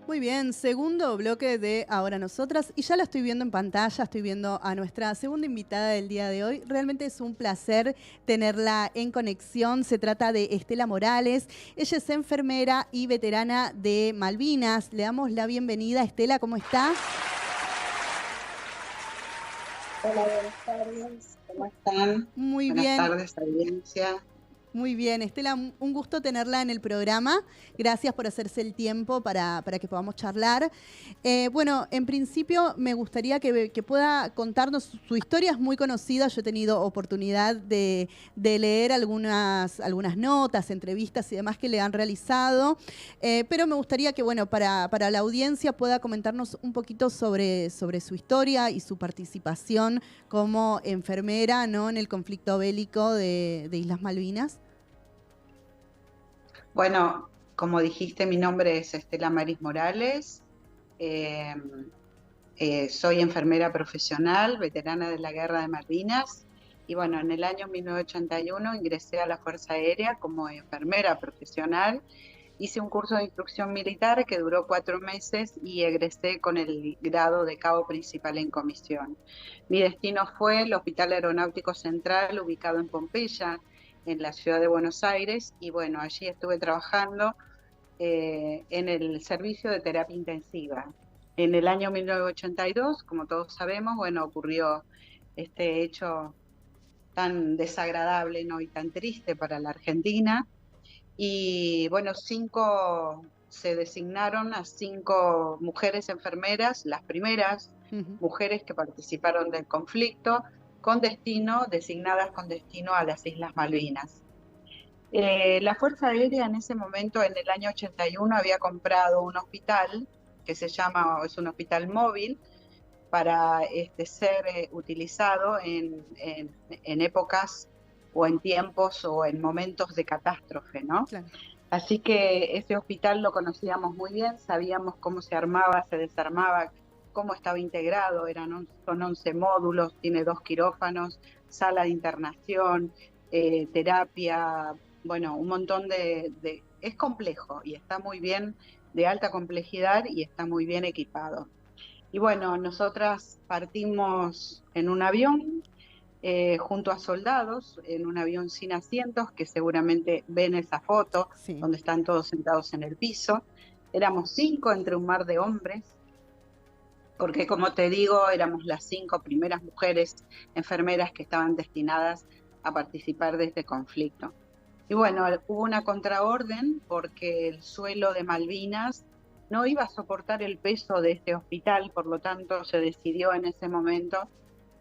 Muy bien, segundo bloque de Ahora Nosotras, y ya la estoy viendo en pantalla, estoy viendo a nuestra segunda invitada del día de hoy. Realmente es un placer tenerla en conexión. Se trata de Estela Morales. Ella es enfermera y veterana de Malvinas. Le damos la bienvenida. Estela, ¿cómo está? Hola, buenas tardes. ¿Cómo están? Muy Buenas bien. tardes, audiencia. Muy bien, Estela, un gusto tenerla en el programa. Gracias por hacerse el tiempo para que podamos charlar. Bueno, en principio me gustaría que pueda contarnos su historia. Es muy conocida. Yo he tenido oportunidad de leer algunas notas, entrevistas y demás que le han realizado. Pero me gustaría que, bueno, para la audiencia pueda comentarnos un poquito sobre su historia y su participación como enfermera, ¿no?, en el conflicto bélico de Islas Malvinas. Bueno, como dijiste, mi nombre es Estela Maris Morales. Eh, Soy enfermera profesional, veterana de la Guerra de Malvinas. Y bueno, en el año 1981 ingresé a la Fuerza Aérea como enfermera profesional. Hice un curso de instrucción militar que duró 4 meses y egresé con el grado de cabo principal en comisión. Mi destino fue el Hospital Aeronáutico Central, ubicado en Pompeya, en la ciudad de Buenos Aires, y bueno, allí estuve trabajando en el servicio de terapia intensiva. En el año 1982, como todos sabemos, bueno, ocurrió este hecho tan desagradable, ¿no?, y tan triste para la Argentina. Y bueno, se designaron a 5 mujeres enfermeras, las primeras Ujú. mujeres que participaron del conflicto, designadas con destino a las Islas Malvinas. La Fuerza Aérea en ese momento, en el año 81, había comprado un hospital que es un hospital móvil para ser utilizado en épocas o en tiempos o en momentos de catástrofe, ¿no? Claro. Así que ese hospital lo conocíamos muy bien, sabíamos cómo se armaba, se desarmaba, cómo estaba integrado, son 11 módulos, tiene 2 quirófanos, sala de internación, terapia, bueno, un montón Es complejo y está muy bien, de alta complejidad, y está muy bien equipado. Y bueno, nosotras partimos en un avión junto a soldados, en un avión sin asientos, que seguramente ven esa foto, Sí. donde están todos sentados en el piso. Éramos 5 entre un mar de hombres, porque como te digo, éramos las 5 primeras mujeres enfermeras que estaban destinadas a participar de este conflicto. Y bueno, hubo una contraorden porque el suelo de Malvinas no iba a soportar el peso de este hospital, por lo tanto se decidió en ese momento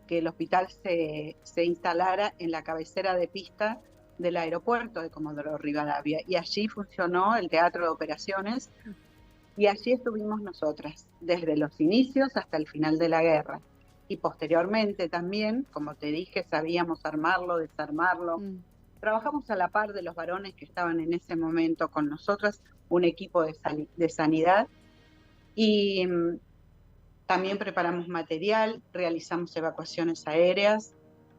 que el hospital se instalara en la cabecera de pista del aeropuerto de Comodoro Rivadavia. Y allí funcionó el teatro de operaciones y allí estuvimos nosotras, desde los inicios hasta el final de la guerra. Y posteriormente también, como te dije, sabíamos armarlo, desarmarlo. Mm. Trabajamos a la par de los varones que estaban en ese momento con nosotras, un equipo de sanidad, y también preparamos material, realizamos evacuaciones aéreas,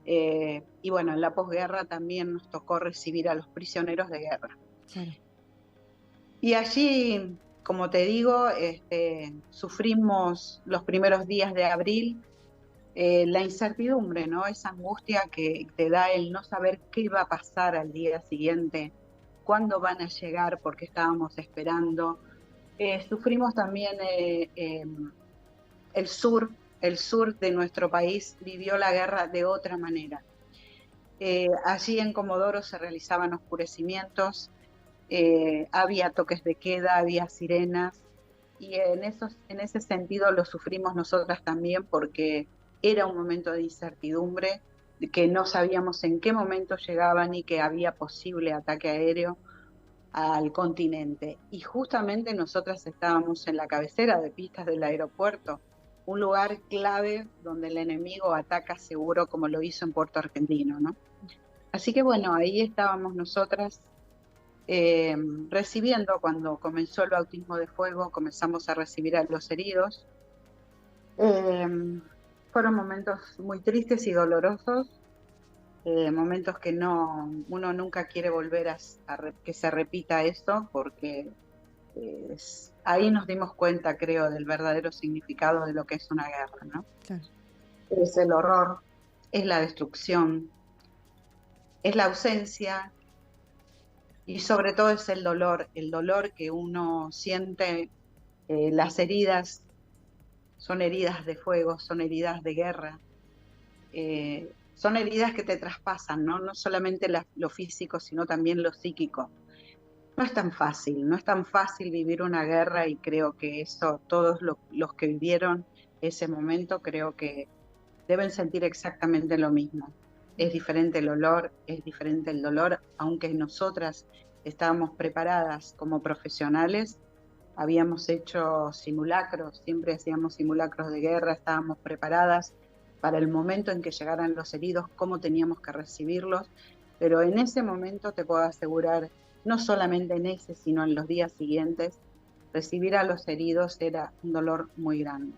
y bueno, en la posguerra también nos tocó recibir a los prisioneros de guerra. Claro. Y allí, como te digo, sufrimos los primeros días de abril la incertidumbre, ¿no? Esa angustia que te da el no saber qué va a pasar al día siguiente, cuándo van a llegar, porque estábamos esperando. Sufrimos también el sur, el sur de nuestro país vivió la guerra de otra manera. Allí en Comodoro se realizaban oscurecimientos, había toques de queda, había sirenas, y en ese sentido lo sufrimos nosotras también porque era un momento de incertidumbre, de que no sabíamos en qué momento llegaba ni que había posible ataque aéreo al continente. Y justamente nosotras estábamos en la cabecera de pistas del aeropuerto, un lugar clave donde el enemigo ataca seguro como lo hizo en Puerto Argentino, ¿no? Así que bueno, ahí estábamos nosotras eh, recibiendo, cuando comenzó el bautismo de fuego, comenzamos a recibir a los heridos. Eh, Fueron momentos muy tristes y dolorosos, momentos que uno nunca quiere volver que se repita eso, porque ahí nos dimos cuenta, creo, del verdadero significado de lo que es una guerra, ¿no? Claro. Es el horror, es la destrucción, es la ausencia y sobre todo es el dolor que uno siente. Las heridas son heridas de fuego, son heridas de guerra, son heridas que te traspasan, ¿no? No solamente lo físico, sino también lo psíquico. No es tan fácil, no es tan fácil vivir una guerra y creo que eso, todos los que vivieron ese momento, creo que deben sentir exactamente lo mismo. Es diferente el olor, es diferente el dolor, aunque nosotras estábamos preparadas como profesionales, habíamos hecho simulacros, siempre hacíamos simulacros de guerra, estábamos preparadas para el momento en que llegaran los heridos, cómo teníamos que recibirlos, pero en ese momento te puedo asegurar, no solamente en ese, sino en los días siguientes, recibir a los heridos era un dolor muy grande.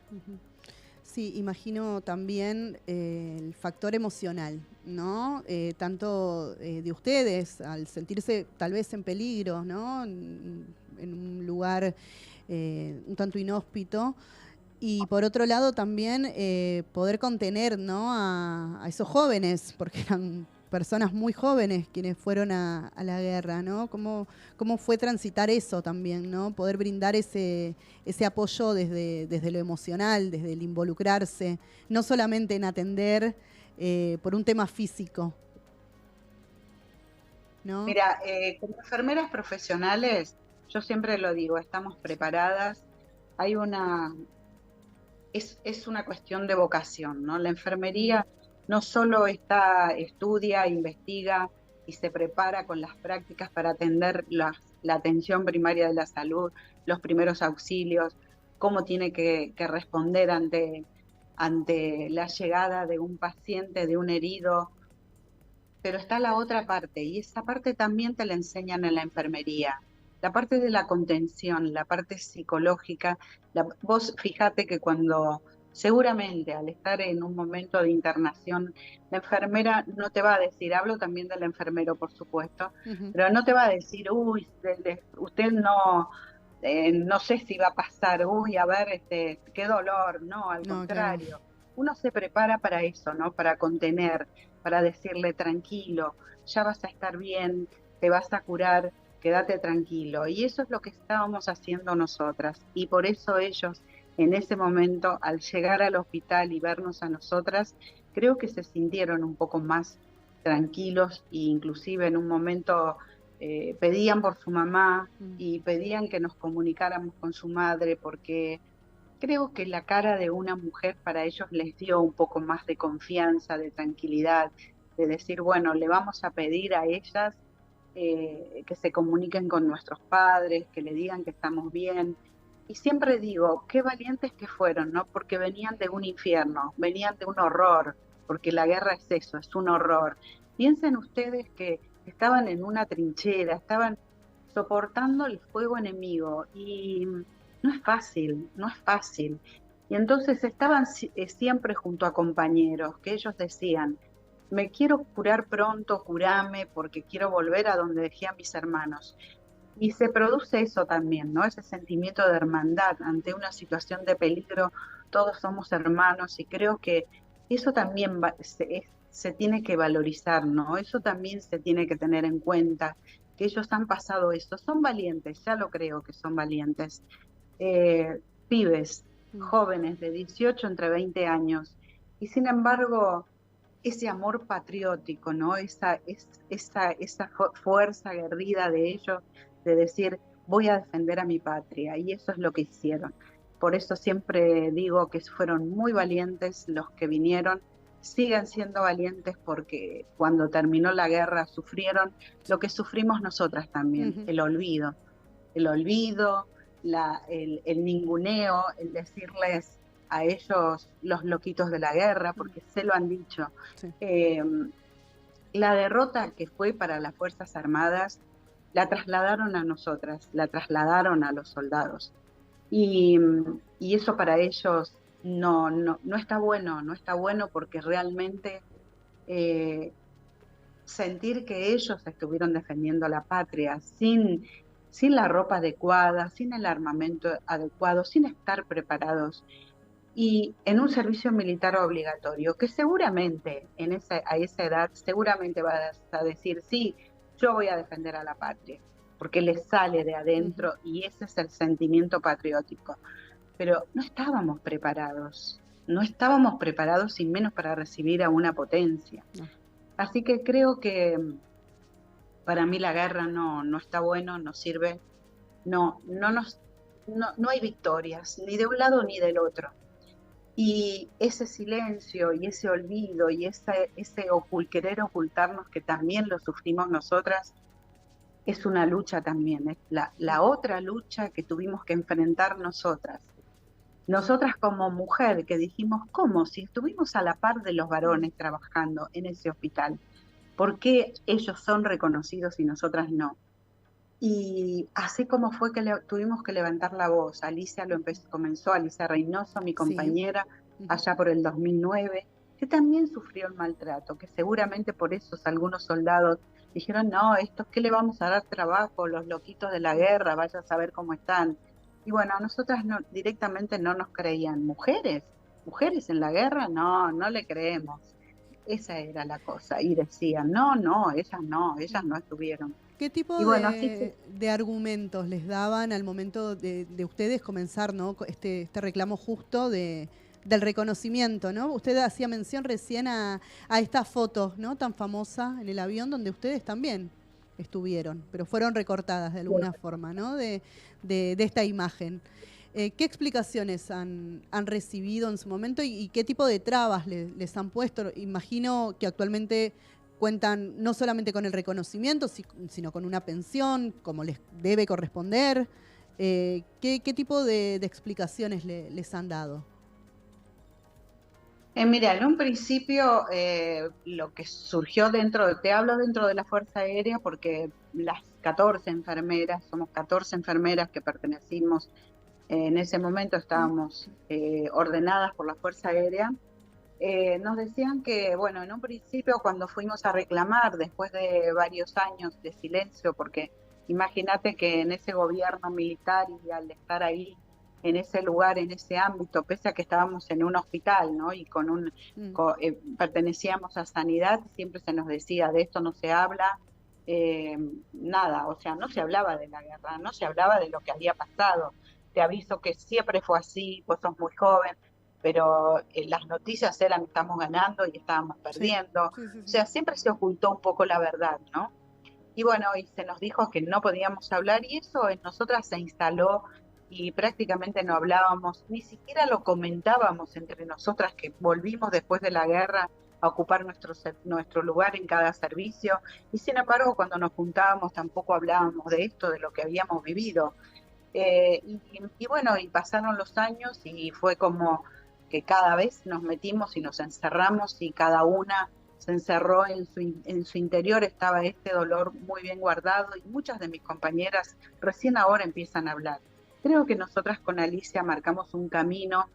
Sí, imagino también el factor emocional, ¿no? Tanto de ustedes, al sentirse tal vez en peligro, ¿no? En un lugar un tanto inhóspito. Y por otro lado también poder contener, ¿no? a esos jóvenes, porque eran personas muy jóvenes quienes fueron a la guerra, ¿no? ¿Cómo fue transitar eso también, ¿no? Poder brindar ese apoyo desde lo emocional, desde el involucrarse, no solamente en atender por un tema físico, ¿no? Mira, como enfermeras profesionales, yo siempre lo digo, estamos preparadas, hay es una cuestión de vocación, ¿no? La enfermería no solo estudia, investiga y se prepara con las prácticas para atender la atención primaria de la salud, los primeros auxilios, cómo tiene que responder ante la llegada de un paciente, de un herido, pero está la otra parte y esa parte también te la enseñan en la enfermería. La parte de la contención, la parte psicológica. Vos fíjate que cuando seguramente al estar en un momento de internación, la enfermera no te va a decir, hablo también del enfermero por supuesto, pero no te va a decir, uy, usted no sé si va a pasar, uy, a ver, qué dolor, no, al No, claro. contrario. Uno se prepara para eso, ¿no? Para contener, para decirle tranquilo, ya vas a estar bien, te vas a curar, quédate tranquilo. Y eso es lo que estábamos haciendo nosotras. Y por eso ellos, en ese momento, al llegar al hospital y vernos a nosotras, creo que se sintieron un poco más tranquilos e inclusive en un momento pedían por su mamá y pedían que nos comunicáramos con su madre porque creo que la cara de una mujer para ellos les dio un poco más de confianza, de tranquilidad, de decir, bueno, le vamos a pedir a ellas que se comuniquen con nuestros padres, que le digan que estamos bien. Y siempre digo, qué valientes que fueron, ¿no? Porque venían de un infierno, venían de un horror, porque la guerra es eso, es un horror. Piensen ustedes que estaban en una trinchera, estaban soportando el fuego enemigo y no es fácil, no es fácil. Y entonces estaban siempre junto a compañeros que ellos decían, me quiero curar pronto, curame, porque quiero volver a donde dejé a mis hermanos. Y se produce eso también, ¿no? Ese sentimiento de hermandad ante una situación de peligro, todos somos hermanos y creo que eso también se tiene que valorizar, ¿no? Eso también se tiene que tener en cuenta, que ellos han pasado esto, son valientes, ya lo creo que son valientes. Pibes, jóvenes de 18 entre 20 años, y sin embargo ese amor patriótico, ¿no? Esa fuerza aguerrida de ellos de decir, voy a defender a mi patria, y eso es lo que hicieron. Por eso siempre digo que fueron muy valientes los que vinieron, sigan siendo valientes porque cuando terminó la guerra sufrieron lo que sufrimos nosotras también, el olvido, el ninguneo, el decirles a ellos los loquitos de la guerra, porque se lo han dicho. Sí. La derrota que fue para las Fuerzas Armadas la trasladaron a nosotras, la trasladaron a los soldados. Y eso para ellos no está bueno, no está bueno porque realmente sentir que ellos estuvieron defendiendo la patria sin sin la ropa adecuada, sin el armamento adecuado, sin estar preparados y en un servicio militar obligatorio, que seguramente a esa edad seguramente vas a decir, sí, yo voy a defender a la patria, porque les sale de adentro y ese es el sentimiento patriótico. Pero no estábamos preparados, no estábamos preparados y menos para recibir a una potencia. Así que creo que para mí la guerra no está bueno, no sirve, no hay victorias, ni de un lado ni del otro. Y ese silencio y ese olvido y ese querer ocultarnos que también lo sufrimos nosotras, es una lucha también, es la otra lucha que tuvimos que enfrentar nosotras. Nosotras como mujer que dijimos, ¿cómo? Si estuvimos a la par de los varones trabajando en ese hospital, ¿por qué ellos son reconocidos y nosotras no? Y así como fue que tuvimos que levantar la voz, Alicia comenzó, Alicia Reynoso, mi compañera, allá por el 2009, que también sufrió el maltrato, que seguramente por eso algunos soldados dijeron, no, estos, ¿qué le vamos a dar trabajo? Los loquitos de la guerra, vaya a saber cómo están. Y bueno, a nosotras directamente no nos creían. ¿Mujeres en la guerra? No le creemos. Esa era la cosa. Y decían, ellas no estuvieron. ¿Qué tipo y bueno, de argumentos les daban al momento de ustedes comenzar, ¿no? este reclamo justo del reconocimiento, ¿no? Usted hacía mención recién a esta foto, ¿no? Tan famosa en el avión donde ustedes también estuvieron, pero fueron recortadas de alguna forma, ¿no? De esta imagen. ¿Qué explicaciones han recibido en su momento y qué tipo de trabas les han puesto? Imagino que actualmente cuentan no solamente con el reconocimiento, sino con una pensión, como les debe corresponder. ¿Qué tipo de explicaciones les han dado? Mira, en un principio lo que surgió te hablo dentro de la Fuerza Aérea porque las 14 enfermeras, somos 14 enfermeras que pertenecimos, en ese momento estábamos ordenadas por la Fuerza Aérea. Nos decían que, bueno, en un principio cuando fuimos a reclamar, después de varios años de silencio, porque imagínate que en ese gobierno militar y al estar ahí, en ese lugar, en ese ámbito, pese a que estábamos en un hospital, ¿no? Y pertenecíamos a sanidad, siempre se nos decía, de esto no se habla, nada, o sea, no se hablaba de la guerra, no se hablaba de lo que había pasado. Te aviso que siempre fue así, vos sos muy joven, pero las noticias eran estamos ganando y estábamos perdiendo. Sí. O sea, siempre se ocultó un poco la verdad, ¿no? Y bueno, y se nos dijo que no podíamos hablar y eso en nosotras se instaló y prácticamente no hablábamos, ni siquiera lo comentábamos entre nosotras que volvimos después de la guerra a ocupar nuestro lugar en cada servicio y sin embargo cuando nos juntábamos tampoco hablábamos de esto, de lo que habíamos vivido. Y bueno, y pasaron los años y fue como que cada vez nos metimos y nos encerramos y cada una se encerró en su interior, estaba este dolor muy bien guardado y muchas de mis compañeras recién ahora empiezan a hablar. Creo que nosotras con Alicia marcamos un camino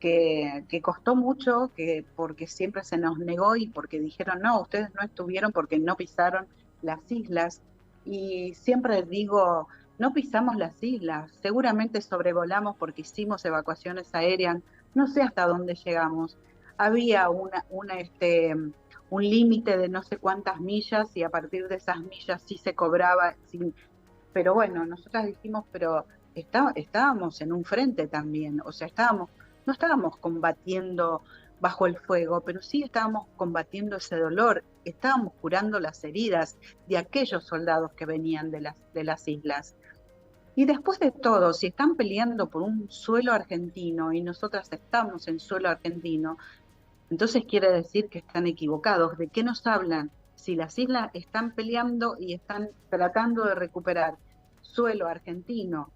que costó mucho, porque siempre se nos negó y porque dijeron, no, ustedes no estuvieron porque no pisaron las islas. Y siempre digo, no pisamos las islas, seguramente sobrevolamos porque hicimos evacuaciones aéreas, no sé hasta dónde llegamos. Había un límite de no sé cuántas millas y a partir de esas millas sí se cobraba, pero bueno, nosotras dijimos, pero estábamos en un frente también, o sea, no estábamos combatiendo bajo el fuego, pero sí estábamos combatiendo ese dolor, estábamos curando las heridas de aquellos soldados que venían de las islas. Y después de todo, si están peleando por un suelo argentino y nosotras estamos en suelo argentino, entonces quiere decir que están equivocados. ¿De qué nos hablan? Si las islas están peleando y están tratando de recuperar suelo argentino,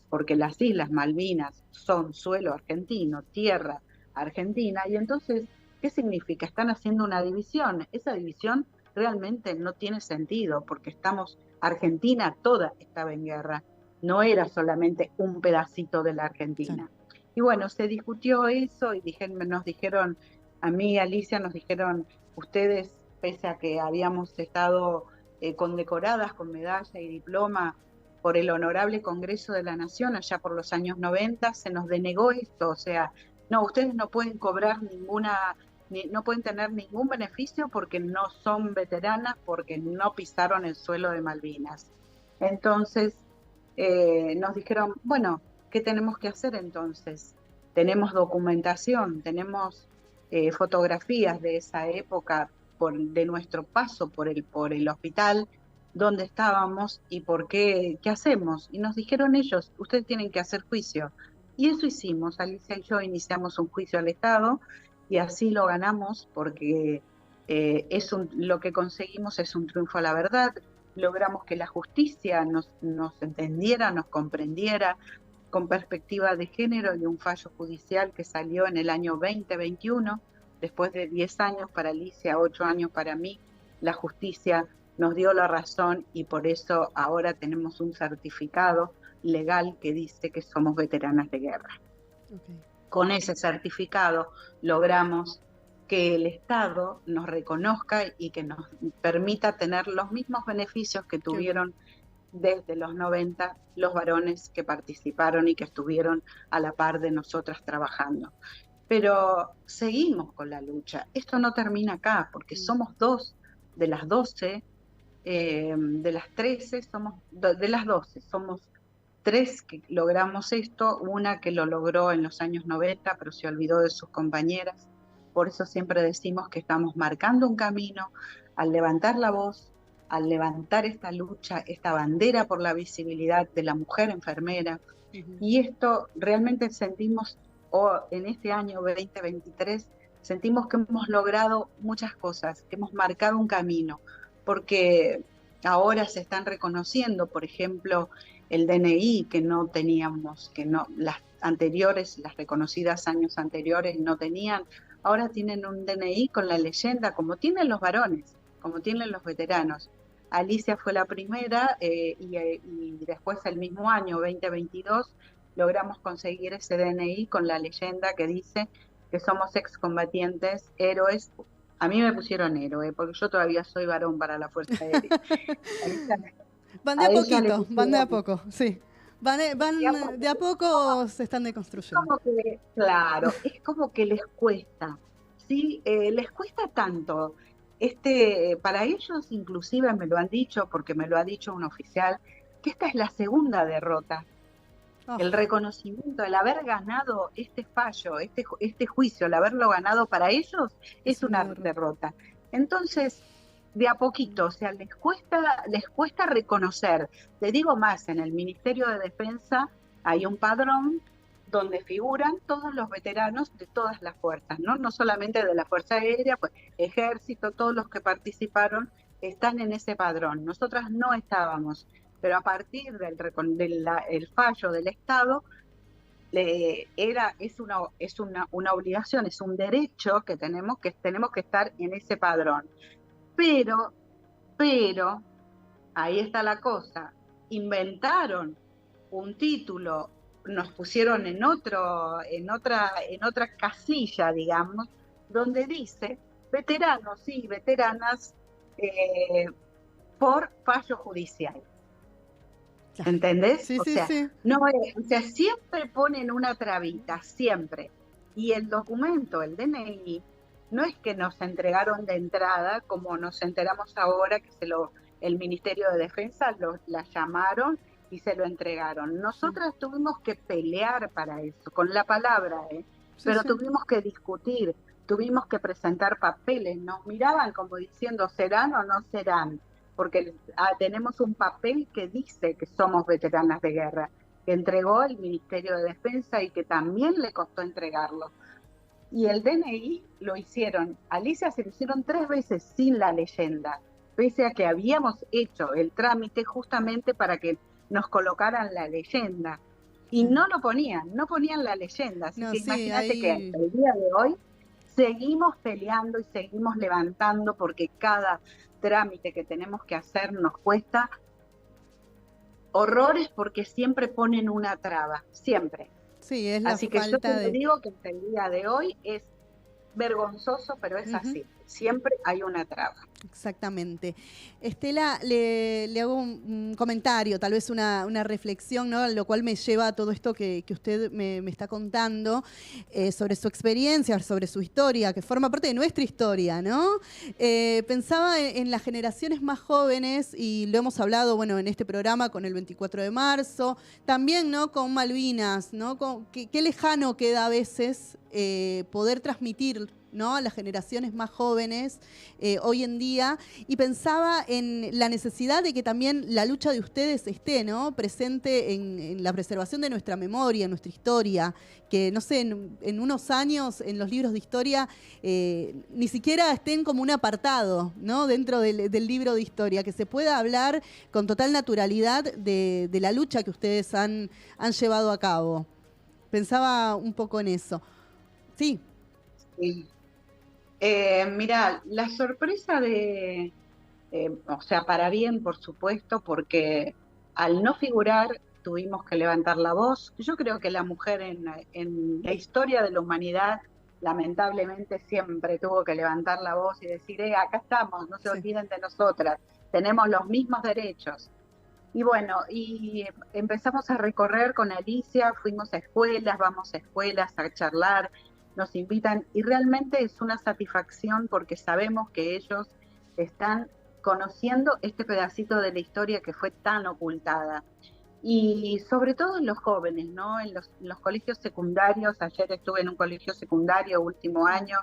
porque las Islas Malvinas son suelo argentino, tierra argentina, y entonces, ¿qué significa? Están haciendo una división. Esa división realmente no tiene sentido, porque Argentina toda estaba en guerra, no era solamente un pedacito de la Argentina. Sí. Y bueno, se discutió eso y nos dijeron, a mí y a Alicia nos dijeron, ustedes, pese a que habíamos estado condecoradas con medalla y diploma por el Honorable Congreso de la Nación, allá por los años 90, se nos denegó esto, o sea, no, ustedes no pueden cobrar no pueden tener ningún beneficio porque no son veteranas, porque no pisaron el suelo de Malvinas. Entonces, nos dijeron, bueno, ¿qué tenemos que hacer entonces? Tenemos documentación, tenemos fotografías de esa época de nuestro paso por el hospital, dónde estábamos y por qué hacemos. Y nos dijeron ellos, ustedes tienen que hacer juicio. Y eso hicimos, Alicia y yo iniciamos un juicio al Estado y así lo ganamos porque lo que conseguimos es un triunfo a la verdad. Logramos que la justicia nos entendiera, nos comprendiera con perspectiva de género y un fallo judicial que salió en el año 2021, después de 10 años para Alicia, 8 años para mí. La justicia nos dio la razón y por eso ahora tenemos un certificado legal que dice que somos veteranas de guerra. Okay. Con ese certificado logramos que el Estado nos reconozca y que nos permita tener los mismos beneficios que tuvieron desde los 90 los varones que participaron y que estuvieron a la par de nosotras trabajando. Pero seguimos con la lucha. Esto no termina acá, porque somos 2 de las 12, de las 13, de las 12, somos 3 que logramos esto, una que lo logró en los años 90, pero se olvidó de sus compañeras. Por eso siempre decimos que estamos marcando un camino al levantar la voz, al levantar esta lucha, esta bandera por la visibilidad de la mujer enfermera. Y esto realmente sentimos, en este año 2023, sentimos que hemos logrado muchas cosas, que hemos marcado un camino, porque ahora se están reconociendo, por ejemplo, el DNI que no teníamos, que no, las reconocidas años anteriores no tenían, ahora tienen un DNI con la leyenda, como tienen los varones, como tienen los veteranos. Alicia fue la primera y después el mismo año, 2022, logramos conseguir ese DNI con la leyenda que dice que somos excombatientes, héroes. A mí me pusieron héroe, porque yo todavía soy varón para la Fuerza Aérea. Van de a poquito, van de a poco, sí. Van de a poco se están deconstruyendo. Claro, es como que les cuesta, ¿sí? Les cuesta tanto. Para ellos, inclusive me lo han dicho, porque me lo ha dicho un oficial, que esta es la segunda derrota. El reconocimiento, el haber ganado este fallo, este juicio, el haberlo ganado para ellos, es una derrota. Entonces, de a poquito, o sea, les cuesta reconocer. Te digo más, en el Ministerio de Defensa hay un padrón donde figuran todos los veteranos de todas las fuerzas, no solamente de la Fuerza Aérea, pues Ejército, todos los que participaron están en ese padrón. Nosotras no estábamos, pero a partir del fallo del Estado, es una obligación, es un derecho que tenemos que estar en ese padrón. Pero, ahí está la cosa, inventaron un título, nos pusieron en otra casilla, digamos, donde dice veteranos y veteranas por fallo judicial. ¿Entendés? Sí, sí. No o sea, siempre ponen una trabita, siempre. Y el documento, el DNI, no es que nos entregaron de entrada, como nos enteramos ahora que el Ministerio de Defensa la llamaron y se lo entregaron. Nosotras tuvimos que pelear para eso, con la palabra, pero tuvimos que discutir, tuvimos que presentar papeles, nos miraban como diciendo, ¿serán o no serán? Porque tenemos un papel que dice que somos veteranas de guerra, que entregó el Ministerio de Defensa y que también le costó entregarlo. Y el DNI lo hicieron, Alicia se lo hicieron 3 veces sin la leyenda, pese a que habíamos hecho el trámite justamente para que nos colocaran la leyenda. Y no ponían la leyenda. Así que imagínate que hasta el día de hoy seguimos peleando y seguimos levantando porque cada trámite que tenemos que hacer nos cuesta horrores porque siempre ponen una traba, siempre. Sí, es la así que yo te digo que hasta el día de hoy es vergonzoso, pero es así. siempre hay una traba. Exactamente. Estela, le hago un comentario, tal vez una reflexión, ¿no? Lo cual me lleva a todo esto que usted me está contando sobre su experiencia, sobre su historia, que forma parte de nuestra historia, ¿no? Pensaba en las generaciones más jóvenes, y lo hemos hablado, bueno, en este programa con el 24 de marzo, también, ¿no? Con Malvinas, ¿no? Qué lejano queda a veces poder transmitir, ¿no? A las generaciones más jóvenes hoy en día, y pensaba en la necesidad de que también la lucha de ustedes esté, ¿no? Presente en la preservación de nuestra memoria, nuestra historia, que no sé, en unos años en los libros de historia ni siquiera estén como un apartado, ¿no? Dentro del libro de historia, que se pueda hablar con total naturalidad de la lucha que ustedes han llevado a cabo. Pensaba un poco en eso. Sí. Sí. Mira, la sorpresa o sea, para bien, por supuesto, porque al no figurar tuvimos que levantar la voz. Yo creo que la mujer en la historia de la humanidad, lamentablemente, siempre tuvo que levantar la voz y decir, acá estamos, no se olviden de nosotras, tenemos los mismos derechos. Y bueno, y empezamos a recorrer con Alicia, fuimos a escuelas, vamos a escuelas a charlar, nos invitan, y realmente es una satisfacción porque sabemos que ellos están conociendo este pedacito de la historia que fue tan ocultada. Y sobre todo en los jóvenes, ¿no? En los colegios secundarios. Ayer estuve en un colegio secundario, último año,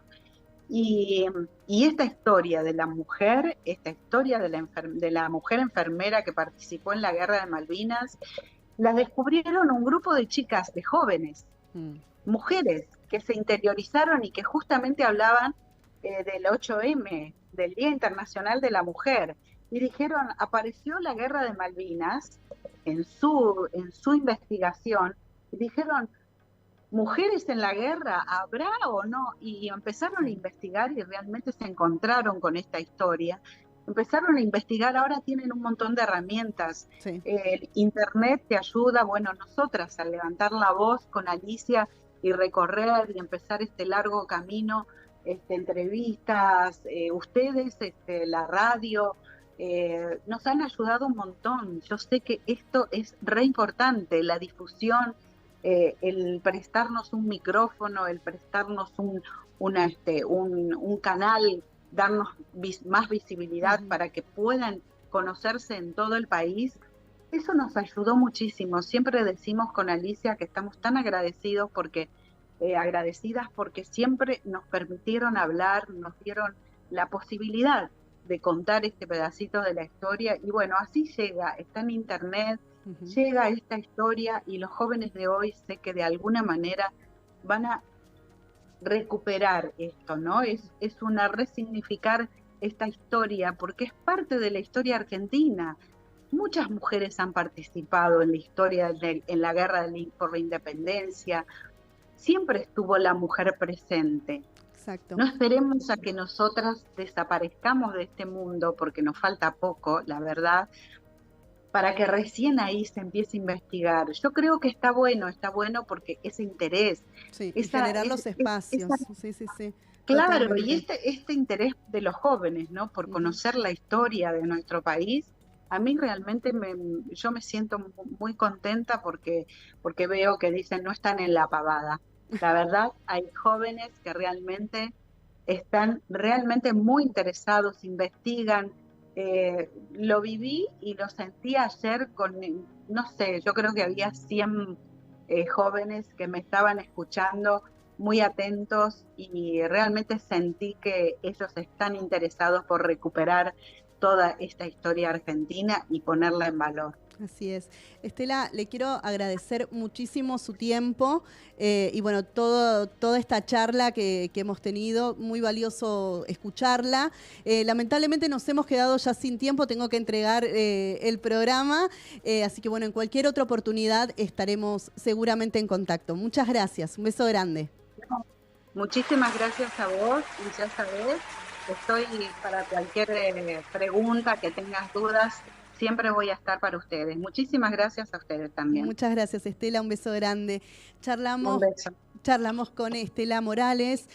y esta historia de la mujer, esta historia de la mujer enfermera que participó en la Guerra de Malvinas, la descubrieron un grupo de chicas, de jóvenes, mujeres que se interiorizaron y que justamente hablaban del 8M, del Día Internacional de la Mujer, y dijeron, apareció la Guerra de Malvinas en su investigación, y dijeron, ¿mujeres en la guerra habrá o no? Y empezaron a investigar y realmente se encontraron con esta historia. Empezaron a investigar, ahora tienen un montón de herramientas. Sí. Internet te ayuda, bueno, nosotras al levantar la voz con Alicia y recorrer y empezar este largo camino, entrevistas, ustedes, la radio, nos han ayudado un montón. Yo sé que esto es re importante, la difusión, el prestarnos un micrófono, el prestarnos un canal, darnos más visibilidad para que puedan conocerse en todo el país. Eso nos ayudó muchísimo. Siempre decimos con Alicia que estamos tan agradecidas porque siempre nos permitieron hablar, nos dieron la posibilidad de contar este pedacito de la historia, y bueno, así llega, está en internet, llega esta historia, y los jóvenes de hoy sé que de alguna manera van a recuperar esto, ¿no? Es una resignificar esta historia, porque es parte de la historia argentina. Muchas mujeres han participado en la historia, en la guerra por la independencia. Siempre estuvo la mujer presente. Exacto. No esperemos a que nosotras desaparezcamos de este mundo, porque nos falta poco, la verdad, para que recién ahí se empiece a investigar. Yo creo que está bueno porque ese interés. Sí, generar los espacios. Sí. Claro, Totalmente. y este interés de los jóvenes, ¿no? Por conocer la historia de nuestro país, a mí realmente yo me siento muy contenta porque veo que dicen no están en la pavada. La verdad, hay jóvenes que realmente están realmente muy interesados, investigan. Lo viví y lo sentí ayer no sé, yo creo que había 100 jóvenes que me estaban escuchando muy atentos, y realmente sentí que ellos están interesados por recuperar toda esta historia argentina y ponerla en valor. Así es. Estela, le quiero agradecer muchísimo su tiempo y bueno, toda esta charla que hemos tenido, muy valioso escucharla. Lamentablemente nos hemos quedado ya sin tiempo, tengo que entregar el programa, así que bueno, en cualquier otra oportunidad estaremos seguramente en contacto. Muchas gracias, un beso grande. Muchísimas gracias a vos, y ya sabés, estoy para cualquier pregunta que tengas, dudas. Siempre voy a estar para ustedes. Muchísimas gracias a ustedes también. Muchas gracias, Estela. Un beso grande. Un beso. Charlamos con Estela Morales,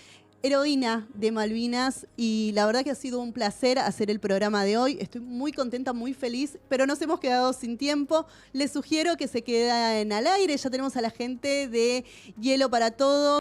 heroína de Malvinas, y la verdad que ha sido un placer hacer el programa de hoy. Estoy muy contenta, muy feliz, pero nos hemos quedado sin tiempo. Les sugiero que se queden al aire. Ya tenemos a la gente de Hielo para Todo.